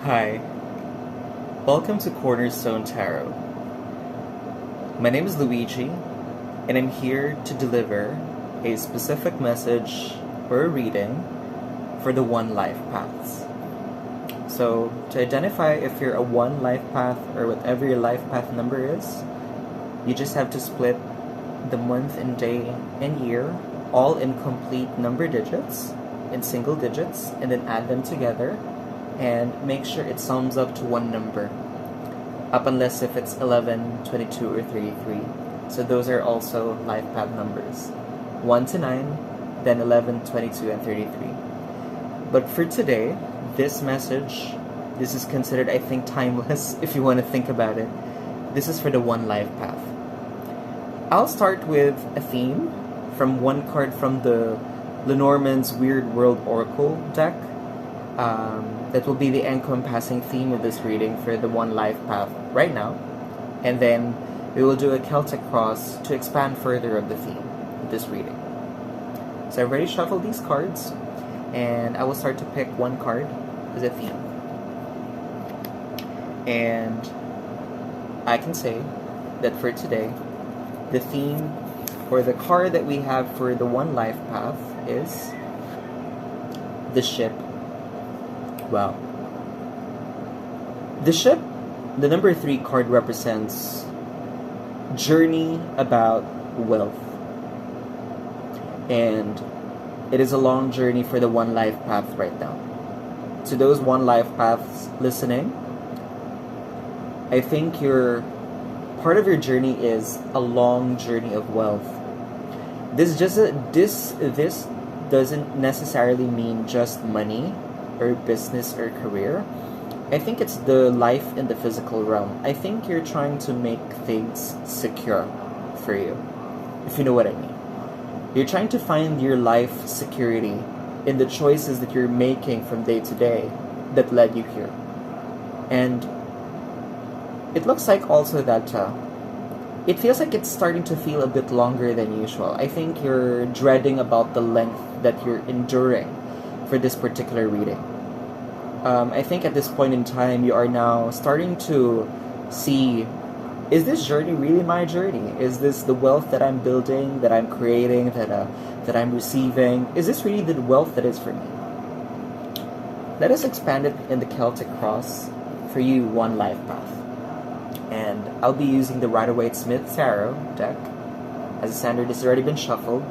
Hi, welcome to Cornerstone Tarot. My name is Luigi, and I'm here to deliver a specific message or a reading for the one life paths. So, to identify if you're a one life path or whatever your life path number is, you just have to split the month and day and year all in complete number digits, in single digits, and then add them together and make sure it sums up to one number, up unless if it's 11, 22, or 33. So those are also life path numbers. 1 to 9, then 11, 22, and 33. But for today, this message, this is considered, I think, timeless if you want to think about it. This is for the one life path. I'll start with a theme from one card from the Lenormand's Weird World Oracle deck. That will be the encompassing theme of this reading for the one life path right now. And then we will do a Celtic cross to expand further of the theme of this reading. So I've already shuffled these cards, and I will start to pick one card as a theme. And I can say that for today, the theme or the card that we have for the one life path is the ship. Wow. The ship, the number 3 card represents journey about wealth. And it is a long journey for the one life path right now. To those one life paths listening, I think part of your journey is a long journey of wealth. This doesn't necessarily mean just money or business or career. I think it's the life in the physical realm. I think you're trying to make things secure for you, if you know what I mean. You're trying to find your life security in the choices that you're making from day to day that led you here. And it looks like also that it feels like it's starting to feel a bit longer than usual. I think you're dreading about the length that you're enduring for this particular reading. I think at this point in time, you are now starting to see, is this journey really my journey? Is this the wealth that I'm building, that I'm creating, that I'm receiving? Is this really the wealth that is for me? Let us expand it in the Celtic cross for you, one life path. And I'll be using the Rider-Waite-Smith Tarot deck. As a standard, this has already been shuffled.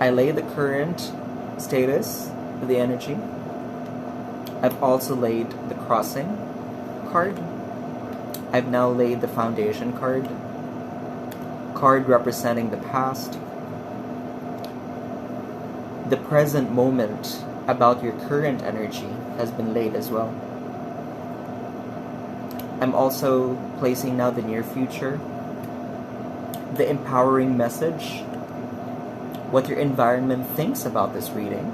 I lay the current status of the energy. I've also laid the crossing card. I've now laid the foundation card representing the past. The present moment about your current energy has been laid as well. I'm also placing now the near future, the empowering message, what your environment thinks about this reading.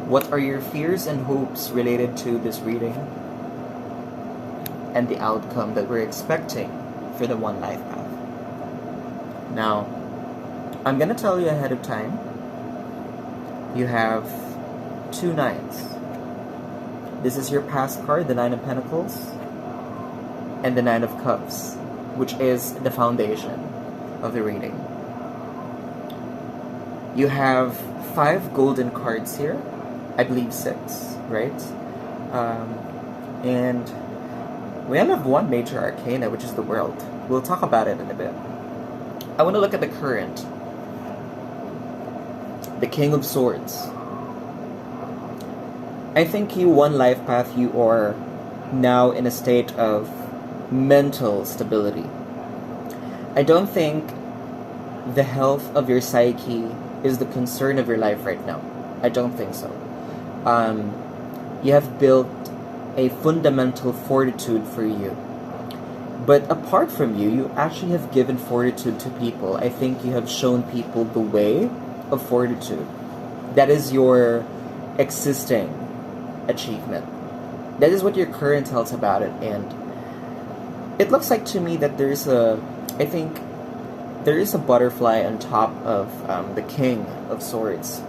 What are your fears and hopes related to this reading? And the outcome that we're expecting for the one life path. Now, I'm going to tell you ahead of time, you have 2 9s. This is your past card, the 9 of Pentacles, and the 9 of Cups, which is the foundation of the reading. You have 5 golden cards here. I believe 6, right? And we only have 1 major arcana, which is the World. We'll talk about it in a bit. I want to look at the current. The King of Swords. I think you, one life path, you are now in a state of mental stability. I don't think the health of your psyche is the concern of your life right now. I don't think so. You have built a fundamental fortitude for you. But apart from you, you actually have given fortitude to people. I think you have shown people the way of fortitude. That is your existing achievement. That is what your current tells about it. And it looks like to me that I think there is a butterfly on top of the King of Swords.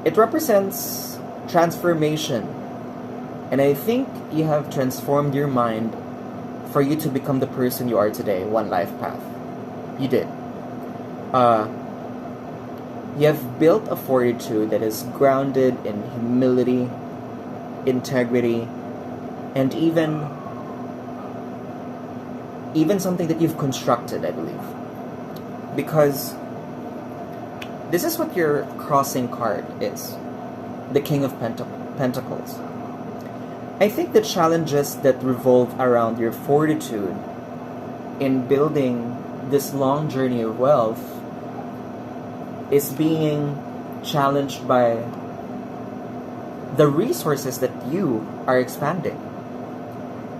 It represents transformation. And I think you have transformed your mind for you to become the person you are today, one life path. You did. You have built a fortitude that is grounded in humility, integrity, and even something that you've constructed, I believe. Because this is what your crossing card is. The King of Pentacles. I think the challenges that revolve around your fortitude in building this long journey of wealth is being challenged by the resources that you are expanding.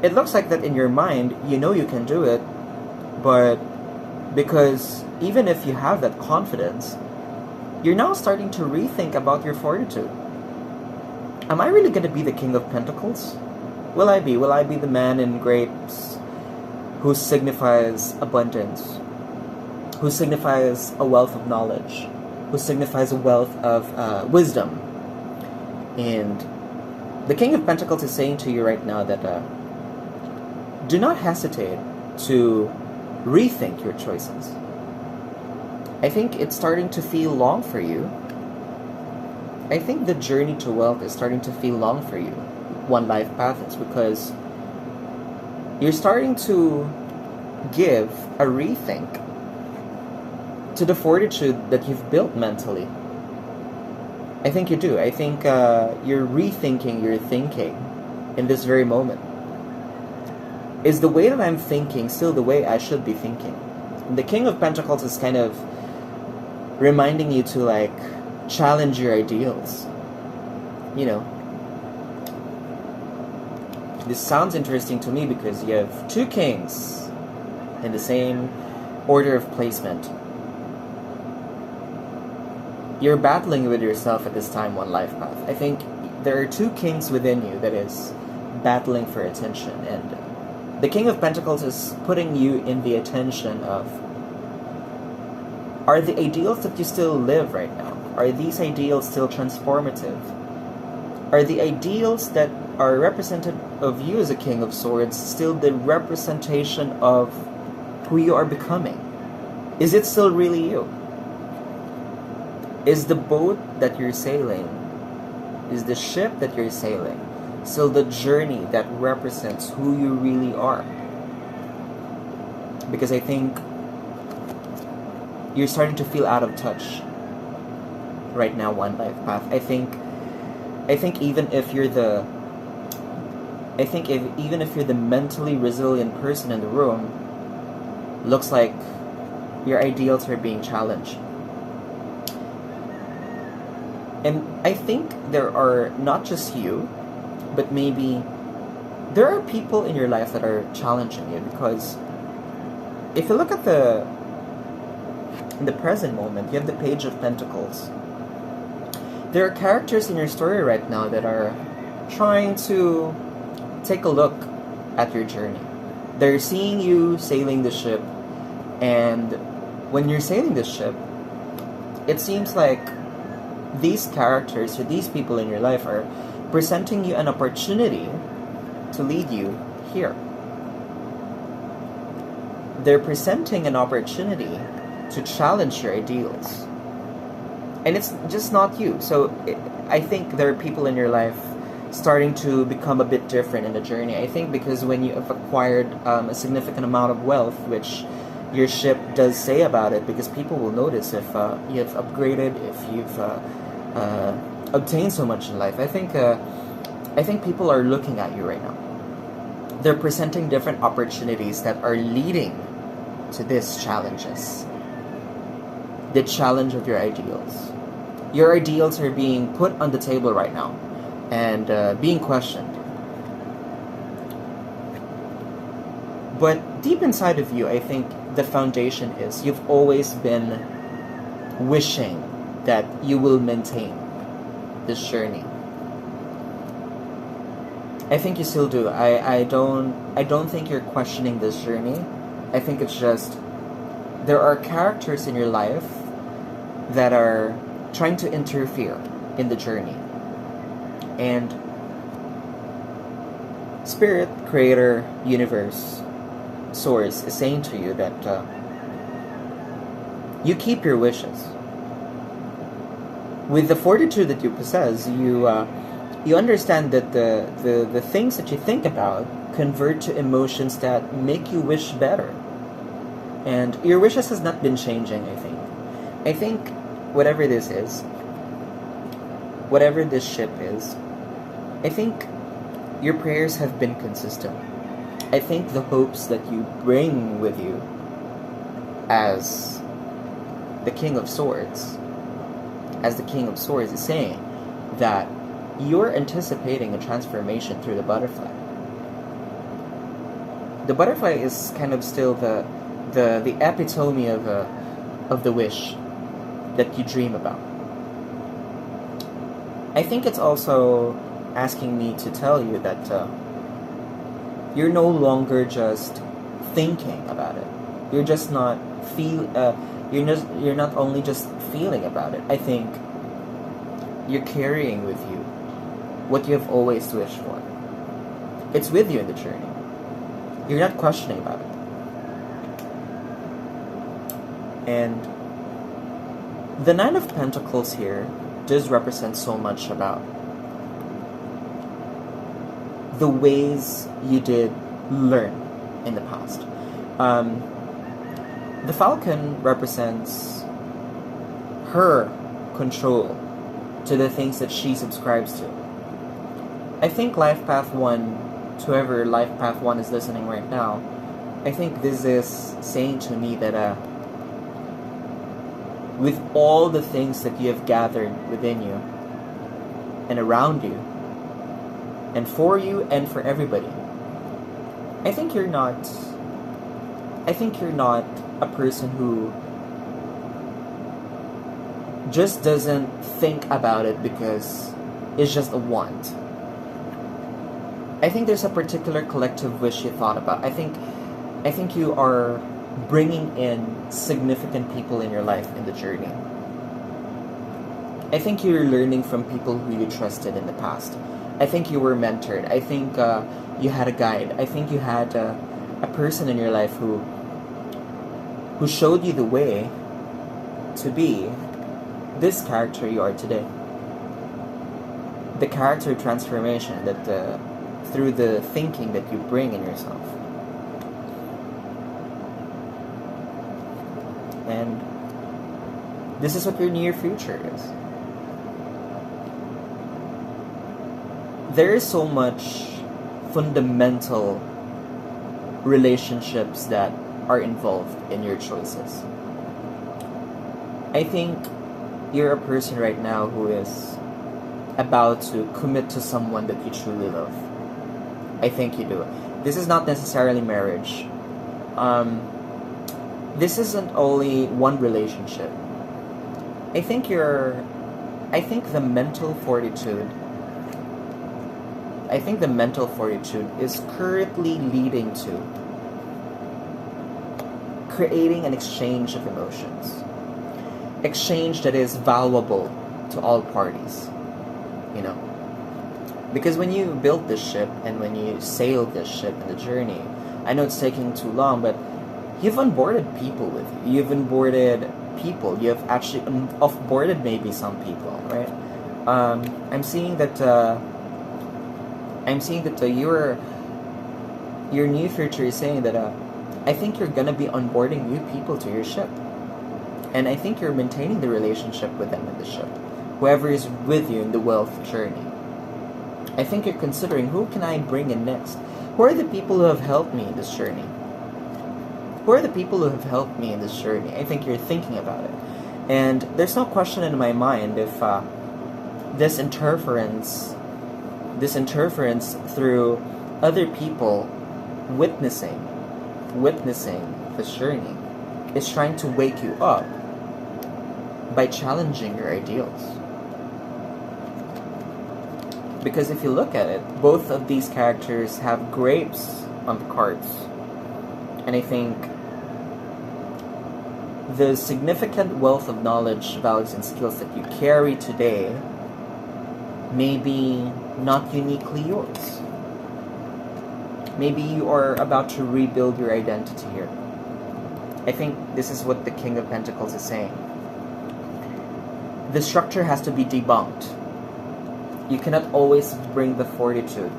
It looks like that in your mind, you know you can do it, but because even if you have that confidence, you're now starting to rethink about your fortitude. Am I really going to be the King of Pentacles? Will I be? Will I be the man in grapes who signifies abundance, who signifies a wealth of knowledge, who signifies a wealth of wisdom? And the King of Pentacles is saying to you right now that do not hesitate to rethink your choices. I think it's starting to feel long for you. I think the journey to wealth is starting to feel long for you. One life path is because you're starting to give a rethink to the fortitude that you've built mentally. I think you do. I think you're rethinking your thinking in this very moment. Is the way that I'm thinking still the way I should be thinking? The King of Pentacles is kind of reminding you to like challenge your ideals. You know, this sounds interesting to me because you have two kings in the same order of placement. You're battling with yourself at this time, one life path. I think there are two kings within you that is battling for attention, and the King of Pentacles is putting you in the attention of, are the ideals that you still live right now, are these ideals still transformative? Are the ideals that are represented of you as a King of Swords still the representation of who you are becoming? Is it still really you? Is the boat that you're sailing, is the ship that you're sailing, still the journey that represents who you really are? Because I think you're starting to feel out of touch right now, one life path. I think even if you're the mentally resilient person in the room, looks like your ideals are being challenged. And I think there are not just you, but maybe there are people in your life that are challenging you, because if you look at in the present moment, you have the Page of Pentacles. There are characters in your story right now that are trying to take a look at your journey. They're seeing you sailing the ship, and when you're sailing the ship, it seems like these characters or these people in your life are presenting you an opportunity to lead you here. They're presenting an opportunity to challenge your ideals. And it's just not you. So I think there are people in your life starting to become a bit different in the journey. I think because when you have acquired a significant amount of wealth, which your ship does say about it, because people will notice if you have upgraded, if you've obtained so much in life. I think people are looking at you right now. They're presenting different opportunities that are leading to these challenges. The challenge of your ideals. Your ideals are being put on the table right now and being questioned. But deep inside of you, I think the foundation is you've always been wishing that you will maintain this journey. I think you still do. I don't think you're questioning this journey. I think it's just there are characters in your life that are trying to interfere in the journey. And Spirit, Creator, Universe, Source is saying to you that you keep your wishes. With the fortitude that you possess, you understand that the things that you think about convert to emotions that make you wish better. And your wishes has not been changing, I think. I think whatever this is, whatever this ship is, I think your prayers have been consistent. I think the hopes that you bring with you as the King of Swords, is saying that you're anticipating a transformation through the butterfly. The butterfly is kind of still the epitome of the wish that you dream about. I think it's also asking me to tell you that you're no longer just thinking about it. You're just not You're not only just feeling about it. I think you're carrying with you what you have always wished for. It's with you in the journey. You're not questioning about it. And the Nine of Pentacles here does represent so much about the ways you did learn in the past. The Falcon represents her control to the things that she subscribes to. I think Life Path 1, to whoever Life Path 1 is listening right now, I think this is saying to me that with all the things that you have gathered within you and around you and for for everybody, I think you're not a person who just doesn't think about it because it's just a want. I think there's a particular collective wish you thought about. I think you are bringing in significant people in your life in the journey. I think you're learning from people who you trusted in the past. I think you were mentored. I think you had a guide. I think you had a person in your life who showed you the way to be this character you are today. The character transformation that through the thinking that you bring in yourself. And this is what your near future is. There is so much fundamental relationships that are involved in your choices. I think you're a person right now who is about to commit to someone that you truly love. I think you do. This is not necessarily marriage. This isn't only one relationship. I think the mental fortitude is currently leading to creating an exchange of emotions. Exchange that is valuable to all parties. Because when you built this ship and when you sailed this ship in the journey, I know it's taking too long, but you've onboarded people with you. You've onboarded people. You have actually offboarded maybe some people, right? I'm seeing that your new future is saying that I think you're gonna be onboarding new people to your ship, and I think you're maintaining the relationship with them in the ship. Whoever is with you in the wealth journey, I think you're considering, who can I bring in next? Who are the people who have helped me in this journey? I think you're thinking about it. And there's no question in my mind if this interference through other people witnessing this journey is trying to wake you up by challenging your ideals. Because if you look at it, both of these characters have grapes on the cards. And I think the significant wealth of knowledge, values, and skills that you carry today maybe not uniquely yours. Maybe you are about to rebuild your identity here. I think this is what the King of Pentacles is saying. The structure has to be debunked. You cannot always bring the fortitude.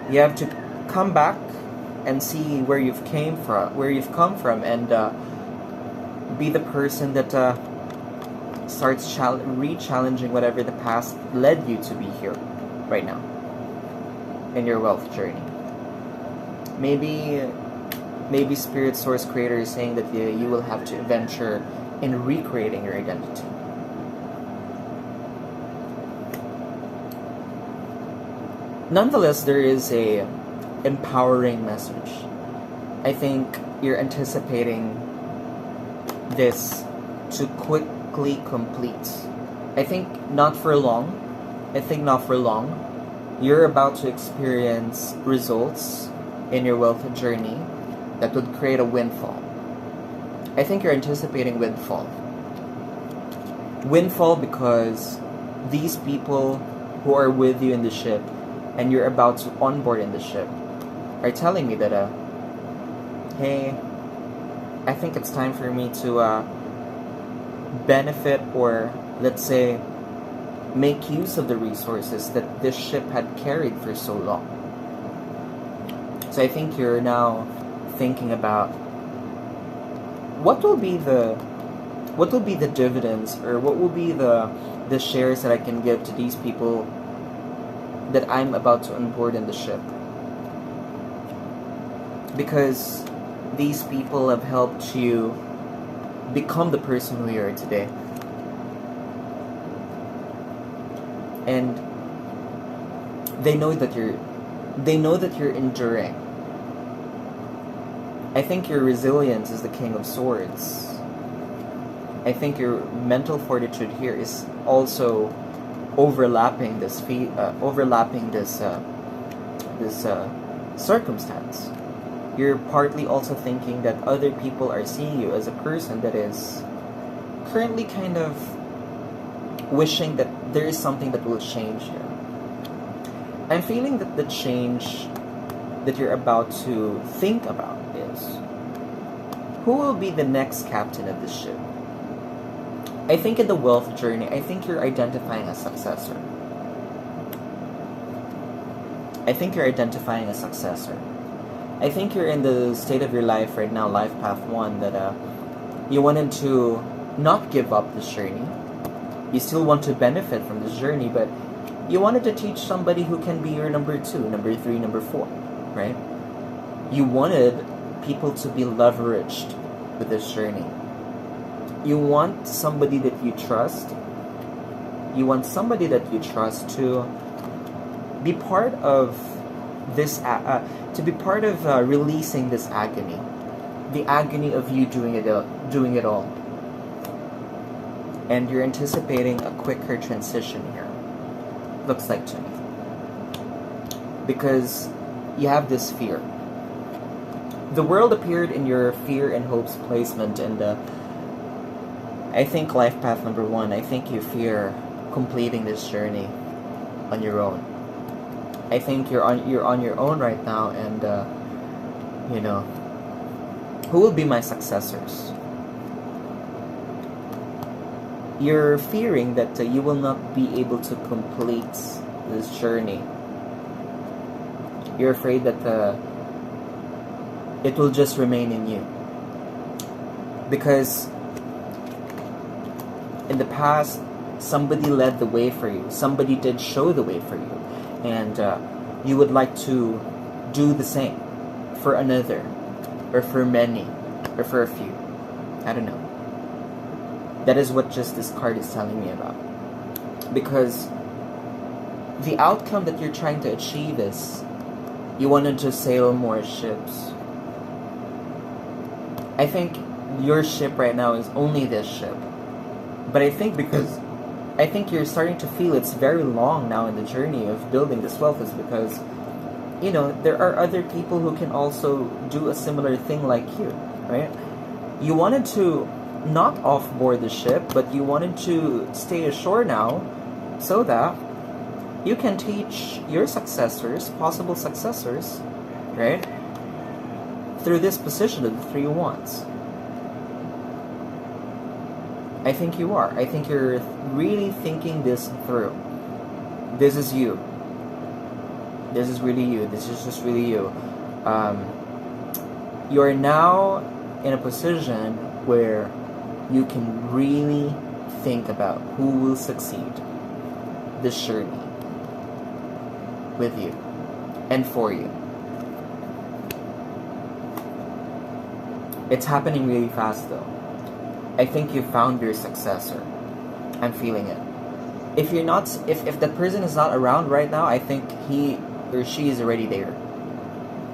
You have to come back and see where you've come from, and be the person that starts re-challenging whatever the past led you to be here right now in your wealth journey. Maybe Spirit Source Creator is saying that you will have to venture in recreating your identity. Nonetheless, there is a empowering message. I think you're anticipating this to quickly complete. I think not for long. You're about to experience results in your wealth journey that would create a windfall. I think you're anticipating windfall. Windfall because these people who are with you in the ship and you're about to onboard in the ship are telling me that, hey, I think it's time for me to benefit, or let's say make use of the resources that this ship had carried for so long. So I think you're now thinking about what will be the dividends, or what will be the shares that I can give to these people that I'm about to onboard in the ship, because these people have helped you become the person who you are today. And they know that you're enduring. I think your resilience is the King of Swords. I think your mental fortitude here is also overlapping this circumstance. You're partly also thinking that other people are seeing you as a person that is currently kind of wishing that there is something that will change here. I'm feeling that the change that you're about to think about is, who will be the next captain of this ship? I think in the wealth journey, I think you're identifying a successor. I think you're in the state of your life right now, life path 1, that you wanted to not give up this journey. You still want to benefit from this journey, but you wanted to teach somebody who can be your number 2, number 3, number 4, right? You wanted people to be leveraged with this journey. You want somebody that you trust. To be part of this, releasing this agony, the agony of you doing it all. And you're anticipating a quicker transition here, looks like to me, because you have this fear. The world appeared in your fear and hopes placement, and I think life path number 1, I think you fear completing this journey on your own. I think you're on your own right now, and who will be my successors? You're fearing that you will not be able to complete this journey. You're afraid that it will just remain in you, because in the past somebody led the way for you, somebody did show the way for you, and you would like to do the same for another, or for many, or for a few. I don't know. That is what just this card is telling me about, because the outcome that you're trying to achieve is you wanted to sail more ships. I think your ship right now is only this ship, but I think you're starting to feel it's very long now in the journey of building this wealth, is because there are other people who can also do a similar thing like you, right? You wanted to not offboard the ship, but you wanted to stay ashore now so that you can teach your successors, possible successors, right, through this position of the 3 of Wands. I think you are. I think you're really thinking this through. This is you. This is really you. This is just really you. You're now in a position where you can really think about who will succeed this journey with you and for you. It's happening really fast though. I think you found your successor. I'm feeling it. If you're not, if that person is not around right now, I think he or she is already there.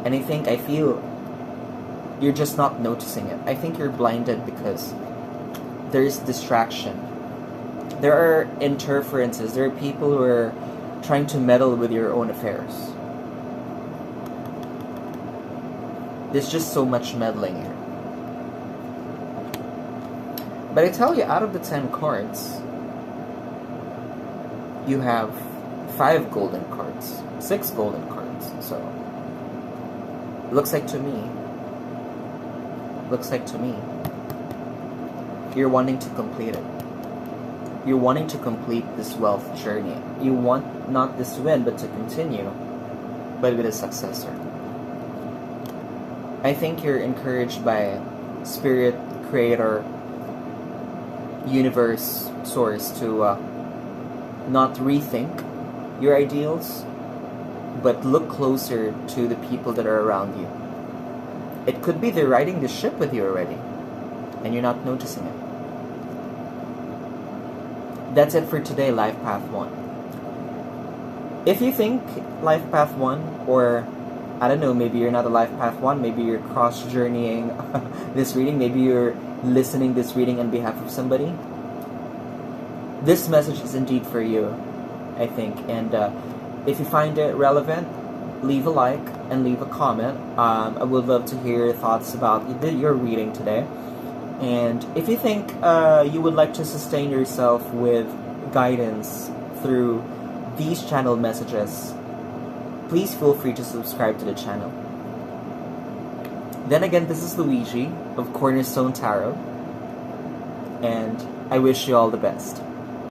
And I feel you're just not noticing it. I think you're blinded because there's distraction. There are interferences. There are people who are trying to meddle with your own affairs. There's just so much meddling here. But I tell you, out of the 10 cards, you have 5 golden cards, 6 golden cards. So, looks like to me, you're wanting to complete it. You're wanting to complete this wealth journey. You want not this to end, but to continue, but with a successor. I think you're encouraged by Spirit, Creator, Universe, Source to not rethink your ideals, but look closer to the people that are around you. It could be they're riding the ship with you already, and you're not noticing it. That's it for today, Life Path 1. If you think Life Path 1, or I don't know, maybe you're not a Life Path 1, maybe you're cross-journeying this reading, maybe you're listening this reading on behalf of somebody, this message is indeed for you, I think. And if you find it relevant, leave a like and leave a comment. I would love to hear your thoughts about your reading today. And if you think you would like to sustain yourself with guidance through these channel messages, please feel free to subscribe to the channel. Then again, this is Luigi of Cornerstone Tarot, and I wish you all the best.